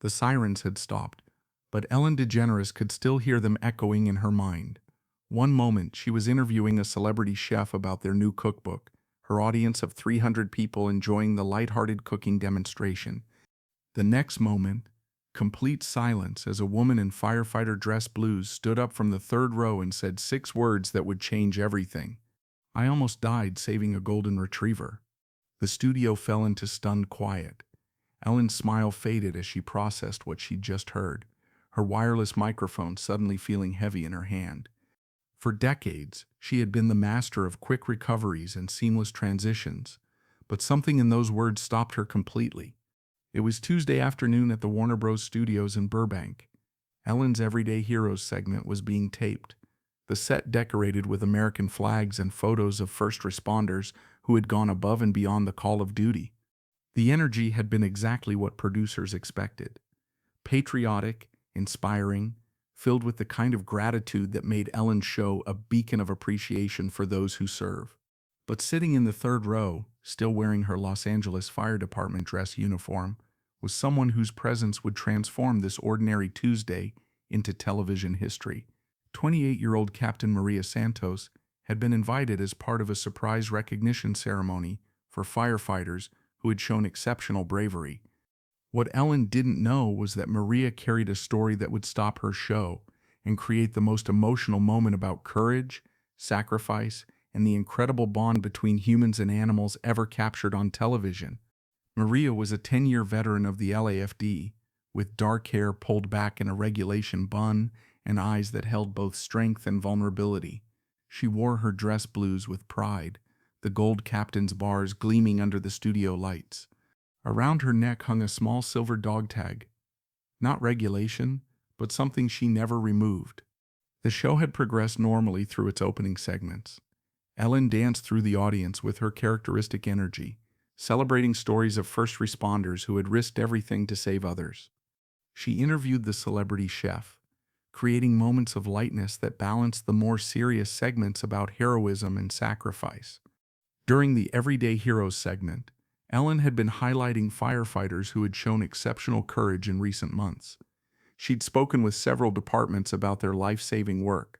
The sirens had stopped, but Ellen DeGeneres could still hear them echoing in her mind. One moment, she was interviewing a celebrity chef about their new cookbook, her audience of 300 people enjoying the lighthearted cooking demonstration. The next moment, complete silence as a woman in firefighter dress blues stood up from the third row and said 6 words that would change everything. "I almost died saving a golden retriever." The studio fell into stunned quiet. Ellen's smile faded as she processed what she'd just heard, her wireless microphone suddenly feeling heavy in her hand. For decades, she had been the master of quick recoveries and seamless transitions, but something in those words stopped her completely. It was Tuesday afternoon at the Warner Bros. Studios in Burbank. Ellen's Everyday Heroes segment was being taped, the set decorated with American flags and photos of first responders who had gone above and beyond the call of duty. The energy had been exactly what producers expected: patriotic, inspiring, filled with the kind of gratitude that made Ellen's show a beacon of appreciation for those who serve. But sitting in the third row, still wearing her Los Angeles Fire Department dress uniform, was someone whose presence would transform this ordinary Tuesday into television history. 28-year-old Captain Maria Santos had been invited as part of a surprise recognition ceremony for firefighters who had shown exceptional bravery. What Ellen didn't know was that Maria carried a story that would stop her show and create the most emotional moment about courage, sacrifice, and the incredible bond between humans and animals ever captured on television. Maria was a 10-year veteran of the LAFD, with dark hair pulled back in a regulation bun and eyes that held both strength and vulnerability. She wore her dress blues with pride, the gold captain's bars gleaming under the studio lights. Around her neck hung a small silver dog tag. Not regulation, but something she never removed. The show had progressed normally through its opening segments. Ellen danced through the audience with her characteristic energy, celebrating stories of first responders who had risked everything to save others. She interviewed the celebrity chef, creating moments of lightness that balanced the more serious segments about heroism and sacrifice. During the Everyday Heroes segment, Ellen had been highlighting firefighters who had shown exceptional courage in recent months. She'd spoken with several departments about their life-saving work,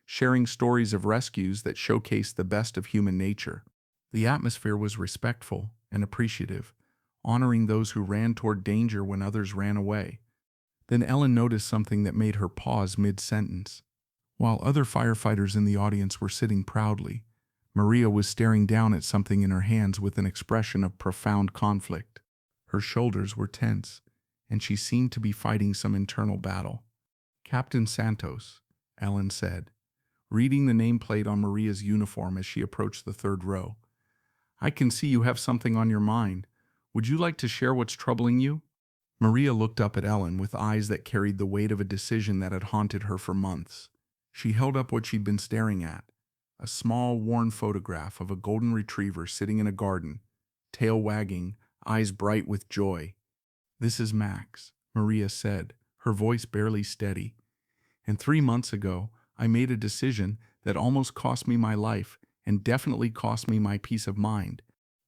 sharing stories of rescues that showcased the best of human nature. The atmosphere was respectful and appreciative, honoring those who ran toward danger when others ran away. Then Ellen noticed something that made her pause mid-sentence. While other firefighters in the audience were sitting proudly, Maria was staring down at something in her hands with an expression of profound conflict. Her shoulders were tense, and she seemed to be fighting some internal battle. "Captain Santos," Ellen said, reading the nameplate on Maria's uniform as she approached the third row. "I can see you have something on your mind. Would you like to share what's troubling you?" Maria looked up at Ellen with eyes that carried the weight of a decision that had haunted her for months. She held up what she'd been staring at, a small, worn photograph of a golden retriever sitting in a garden, tail wagging, eyes bright with joy. "This is Max," Maria said, her voice barely steady. "And 3 months ago, I made a decision that almost cost me my life and definitely cost me my peace of mind."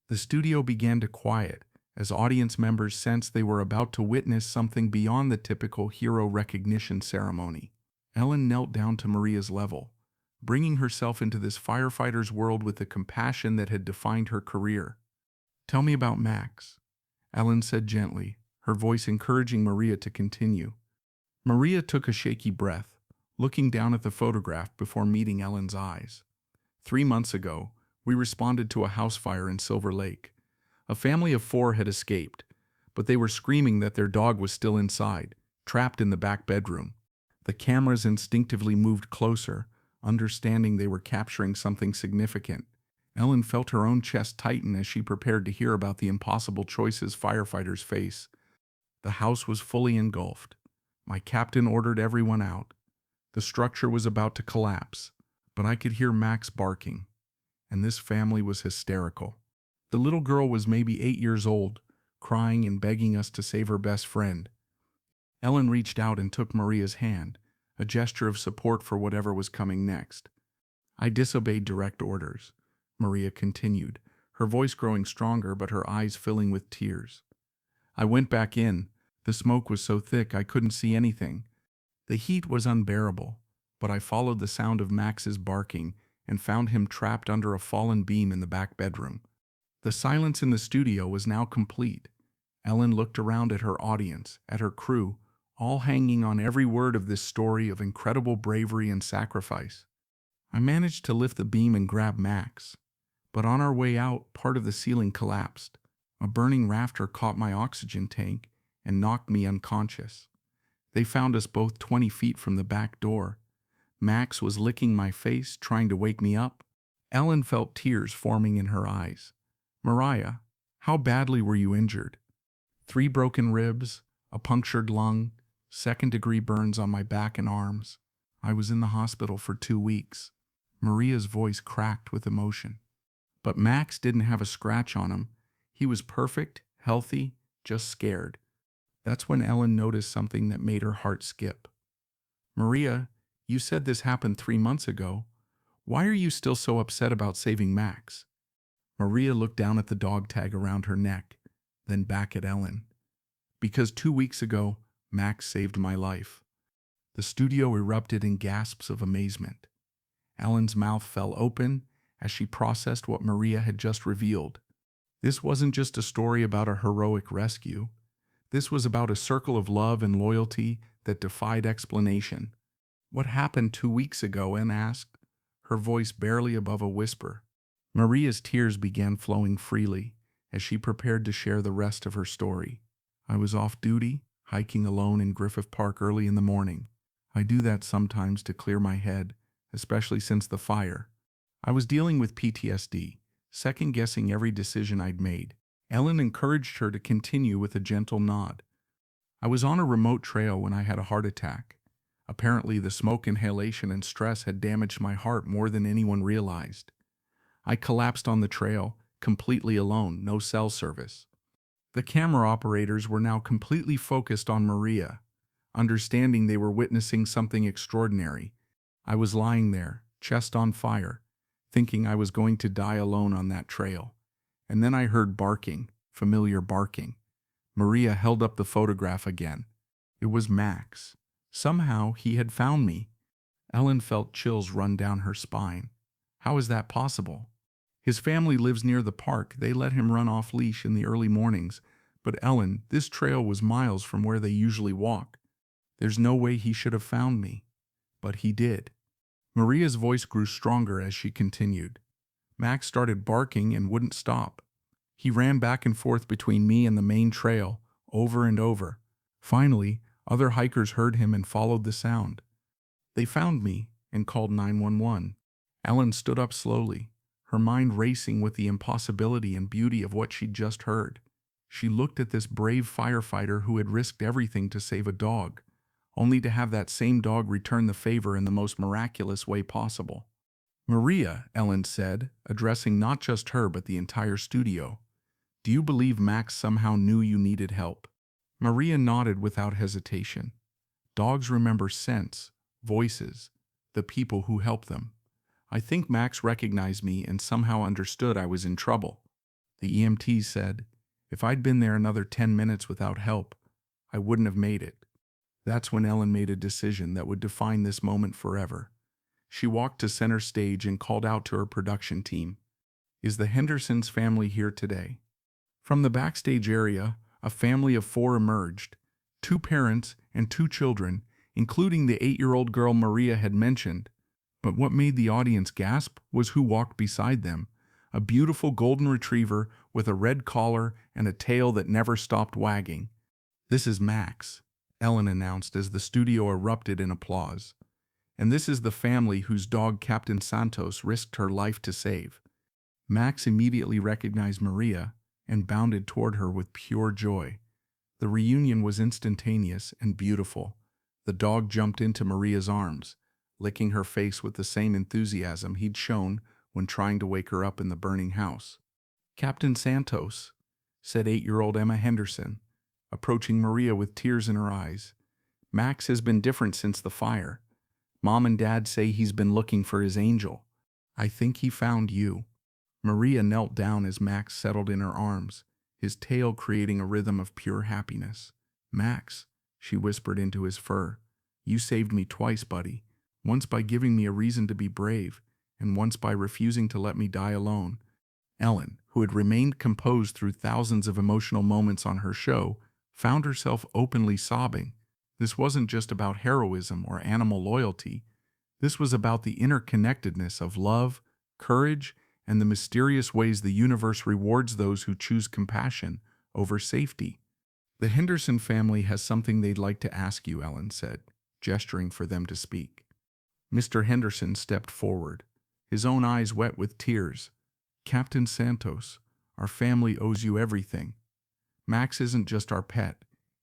The studio began to quiet as audience members sensed they were about to witness something beyond the typical hero recognition ceremony. Ellen knelt down to Maria's level, bringing herself into this firefighter's world with the compassion that had defined her career. "Tell me about Max," Ellen said gently, her voice encouraging Maria to continue. Maria took a shaky breath, looking down at the photograph before meeting Ellen's eyes. 3 months ago, we responded to a house fire in Silver Lake. A family of 4 had escaped, but they were screaming that their dog was still inside, trapped in the back bedroom. The cameras instinctively moved closer, understanding they were capturing something significant. Ellen felt her own chest tighten as she prepared to hear about the impossible choices firefighters face. The house was fully engulfed. My captain ordered everyone out. The structure was about to collapse, but I could hear Max barking, and this family was hysterical. The little girl was maybe 8 years old, crying and begging us to save her best friend. Ellen reached out and took Maria's hand, a gesture of support for whatever was coming next. "I disobeyed direct orders," Maria continued, her voice growing stronger but her eyes filling with tears. "I went back in. The smoke was so thick I couldn't see anything. The heat was unbearable, but I followed the sound of Max's barking and found him trapped under a fallen beam in the back bedroom. The silence in the studio was now complete. Ellen looked around at her audience, at her crew, all hanging on every word of this story of incredible bravery and sacrifice. I managed to lift the beam and grab Max, but on our way out, part of the ceiling collapsed. A burning rafter caught my oxygen tank and knocked me unconscious. They found us both 20 feet from the back door. Max was licking my face, trying to wake me up. Ellen felt tears forming in her eyes. "Maria, how badly were you injured?" "3 broken ribs, a punctured lung, second-degree burns on my back and arms. I was in the hospital for 2 weeks." Maria's voice cracked with emotion. But Max didn't have a scratch on him. He was perfect, healthy, just scared. That's when Ellen noticed something that made her heart skip. "Maria, you said this happened 3 months ago. Why are you still so upset about saving Max?" Maria looked down at the dog tag around her neck, then back at Ellen. "Because 2 weeks ago, Max saved my life." The studio erupted in gasps of amazement. Ellen's mouth fell open as she processed what Maria had just revealed. This wasn't just a story about a heroic rescue. This was about a circle of love and loyalty that defied explanation. "What happened 2 weeks ago?" Anne asked, her voice barely above a whisper. Maria's tears began flowing freely as she prepared to share the rest of her story. "I was off duty, hiking alone in Griffith Park early in the morning. I do that sometimes to clear my head, especially since the fire. I was dealing with PTSD, second-guessing every decision I'd made." Ellen encouraged her to continue with a gentle nod. "I was on a remote trail when I had a heart attack. Apparently, the smoke inhalation and stress had damaged my heart more than anyone realized. I collapsed on the trail, completely alone, no cell service." The camera operators were now completely focused on Maria, understanding they were witnessing something extraordinary. I was lying there, chest on fire, thinking I was going to die alone on that trail. And then I heard barking, familiar barking. Maria held up the photograph again. It was Max. Somehow he had found me. Ellen felt chills run down her spine. How is that possible? His family lives near the park. They let him run off leash in the early mornings. But Ellen, this trail was miles from where they usually walk. There's no way he should have found me. But he did. Maria's voice grew stronger as she continued. Max started barking and wouldn't stop. He ran back and forth between me and the main trail, over and over. Finally, other hikers heard him and followed the sound. They found me and called 911. Ellen stood up slowly, her mind racing with the impossibility and beauty of what she'd just heard. She looked at this brave firefighter who had risked everything to save a dog, only to have that same dog return the favor in the most miraculous way possible. "Maria," Ellen said, addressing not just her but the entire studio, "do you believe Max somehow knew you needed help?" Maria nodded without hesitation. Dogs remember scents, voices, the people who help them. "I think Max recognized me and somehow understood I was in trouble." The EMTs said, "If I'd been there another 10 minutes without help, I wouldn't have made it." That's when Ellen made a decision that would define this moment forever. She walked to center stage and called out to her production team, "Is the Hendersons family here today?" From the backstage area, a family of 4 emerged, 2 parents and 2 children, including the 8-year-old girl Maria had mentioned. But what made the audience gasp was who walked beside them, a beautiful golden retriever with a red collar and a tail that never stopped wagging. "This is Max," Ellen announced as the studio erupted in applause. "And this is the family whose dog Captain Santos risked her life to save." Max immediately recognized Maria and bounded toward her with pure joy. The reunion was instantaneous and beautiful. The dog jumped into Maria's arms, licking her face with the same enthusiasm he'd shown when trying to wake her up in the burning house. "Captain Santos," said 8-year-old Emma Henderson, approaching Maria with tears in her eyes. "Max has been different since the fire. Mom and Dad say he's been looking for his angel. I think he found you." Maria knelt down as Max settled in her arms, his tail creating a rhythm of pure happiness. Max, she whispered into his fur, you saved me twice, buddy. Once by giving me a reason to be brave, and once by refusing to let me die alone. Ellen, who had remained composed through thousands of emotional moments on her show, found herself openly sobbing. This wasn't just about heroism or animal loyalty. This was about the interconnectedness of love, courage, and the mysterious ways the universe rewards those who choose compassion over safety. The Henderson family has something they'd like to ask you, Ellen said, gesturing for them to speak. Mr. Henderson stepped forward, his own eyes wet with tears. Captain Santos, our family owes you everything. Max isn't just our pet.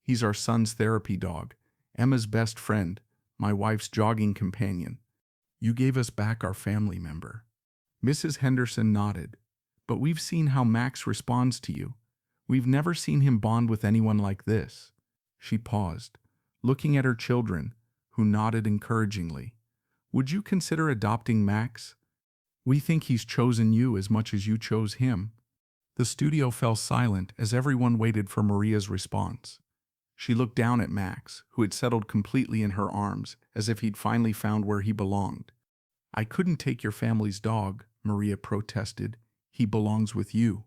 He's our son's therapy dog, Emma's best friend, my wife's jogging companion. You gave us back our family member. Mrs. Henderson nodded. But we've seen how Max responds to you. We've never seen him bond with anyone like this. She paused, looking at her children, who nodded encouragingly. Would you consider adopting Max? We think he's chosen you as much as you chose him. The studio fell silent as everyone waited for Maria's response. She looked down at Max, who had settled completely in her arms, as if he'd finally found where he belonged. I couldn't take your family's dog, Maria protested. He belongs with you.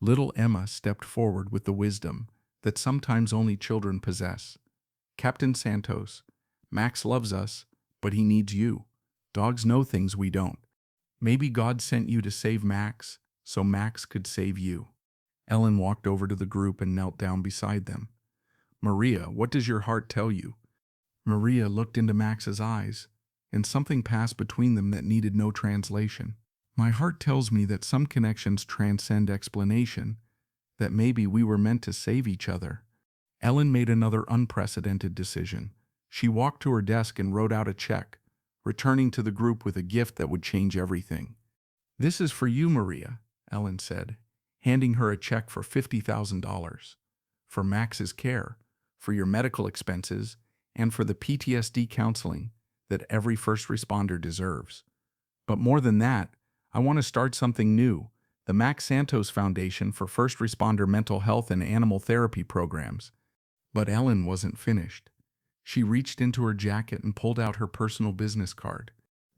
Little Emma stepped forward with the wisdom that sometimes only children possess. Captain Santos, Max loves us, but he needs you. Dogs know things we don't. Maybe God sent you to save Max, so Max could save you. Ellen walked over to the group and knelt down beside them. Maria, what does your heart tell you? Maria looked into Max's eyes, and something passed between them that needed no translation. My heart tells me that some connections transcend explanation, that maybe we were meant to save each other. Ellen made another unprecedented decision. She walked to her desk and wrote out a check, returning to the group with a gift that would change everything. This is for you, Maria, Ellen said, handing her a check for $50,000. For Max's care, for your medical expenses, and for the PTSD counseling that every first responder deserves. But more than that, I want to start something new, the Max Santos Foundation for First Responder Mental Health and Animal Therapy Programs. But Ellen wasn't finished. She reached into her jacket and pulled out her personal business card.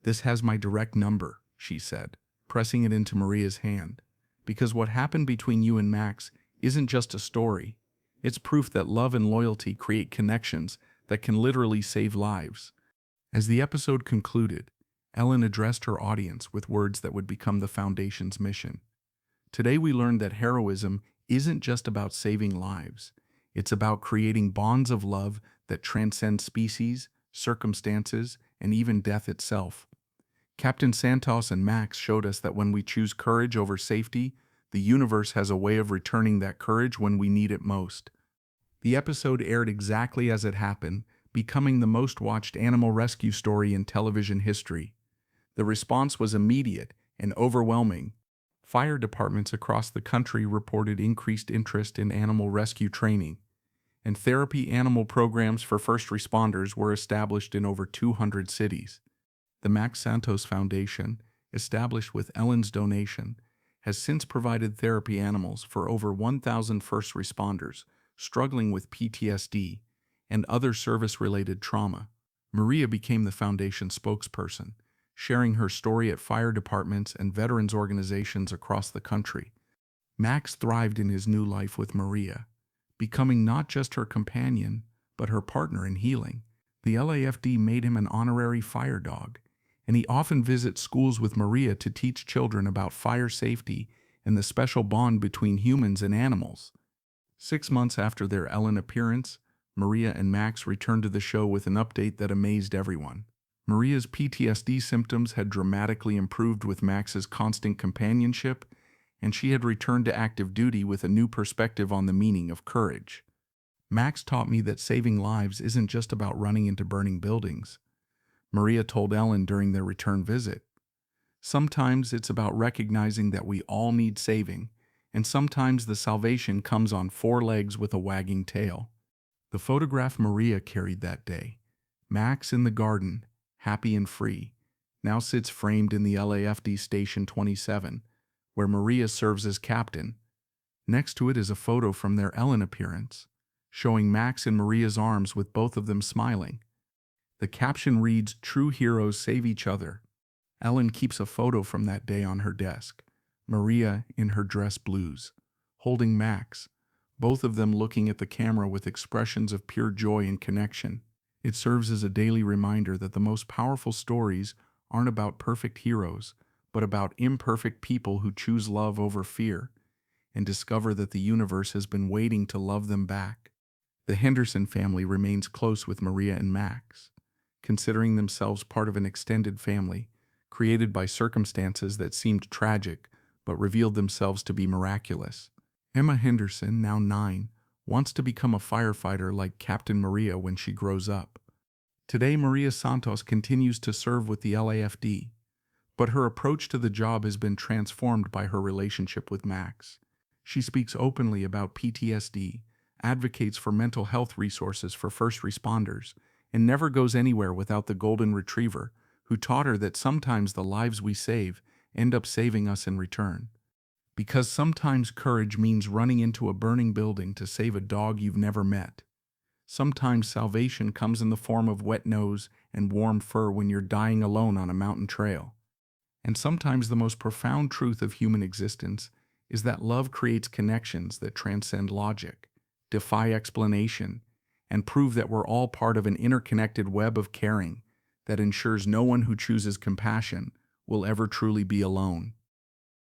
This has my direct number, she said, pressing it into Maria's hand. Because what happened between you and Max isn't just a story. It's proof that love and loyalty create connections that can literally save lives. As the episode concluded, Ellen addressed her audience with words that would become the Foundation's mission. Today we learned that heroism isn't just about saving lives. It's about creating bonds of love that transcend species, circumstances, and even death itself. Captain Santos and Max showed us that when we choose courage over safety, the universe has a way of returning that courage when we need it most. The episode aired exactly as it happened, becoming the most watched animal rescue story in television history. The response was immediate and overwhelming. Fire departments across the country reported increased interest in animal rescue training, and therapy animal programs for first responders were established in over 200 cities. The Max Santos Foundation, established with Ellen's donation, has since provided therapy animals for over 1,000 first responders struggling with PTSD and other service-related trauma. Maria became the foundation's spokesperson, sharing her story at fire departments and veterans organizations across the country. Max thrived in his new life with Maria, becoming not just her companion, but her partner in healing. The LAFD made him an honorary fire dog, and he often visits schools with Maria to teach children about fire safety and the special bond between humans and animals. 6 months after their Ellen appearance, Maria and Max returned to the show with an update that amazed everyone. Maria's PTSD symptoms had dramatically improved with Max's constant companionship, and she had returned to active duty with a new perspective on the meaning of courage. Max taught me that saving lives isn't just about running into burning buildings, Maria told Ellen during their return visit. Sometimes it's about recognizing that we all need saving, and sometimes the salvation comes on 4 legs with a wagging tail. The photograph Maria carried that day, Max in the garden, happy and free, now sits framed in the LAFD Station 27, where Maria serves as captain. Next to it is a photo from their Ellen appearance, showing Max in Maria's arms with both of them smiling. The caption reads, "True heroes save each other." Ellen keeps a photo from that day on her desk. Maria in her dress blues, holding Max, both of them looking at the camera with expressions of pure joy and connection. It serves as a daily reminder that the most powerful stories aren't about perfect heroes, but about imperfect people who choose love over fear and discover that the universe has been waiting to love them back. The Henderson family remains close with Maria and Max, considering themselves part of an extended family created by circumstances that seemed tragic but revealed themselves to be miraculous. Emma Henderson, now 9, wants to become a firefighter like Captain Maria when she grows up. Today, Maria Santos continues to serve with the LAFD, but her approach to the job has been transformed by her relationship with Max. She speaks openly about PTSD, advocates for mental health resources for first responders, and never goes anywhere without the golden retriever, who taught her that sometimes the lives we save end up saving us in return. Because sometimes courage means running into a burning building to save a dog you've never met. Sometimes salvation comes in the form of wet nose and warm fur when you're dying alone on a mountain trail. And sometimes the most profound truth of human existence is that love creates connections that transcend logic, defy explanation, and prove that we're all part of an interconnected web of caring that ensures no one who chooses compassion will ever truly be alone.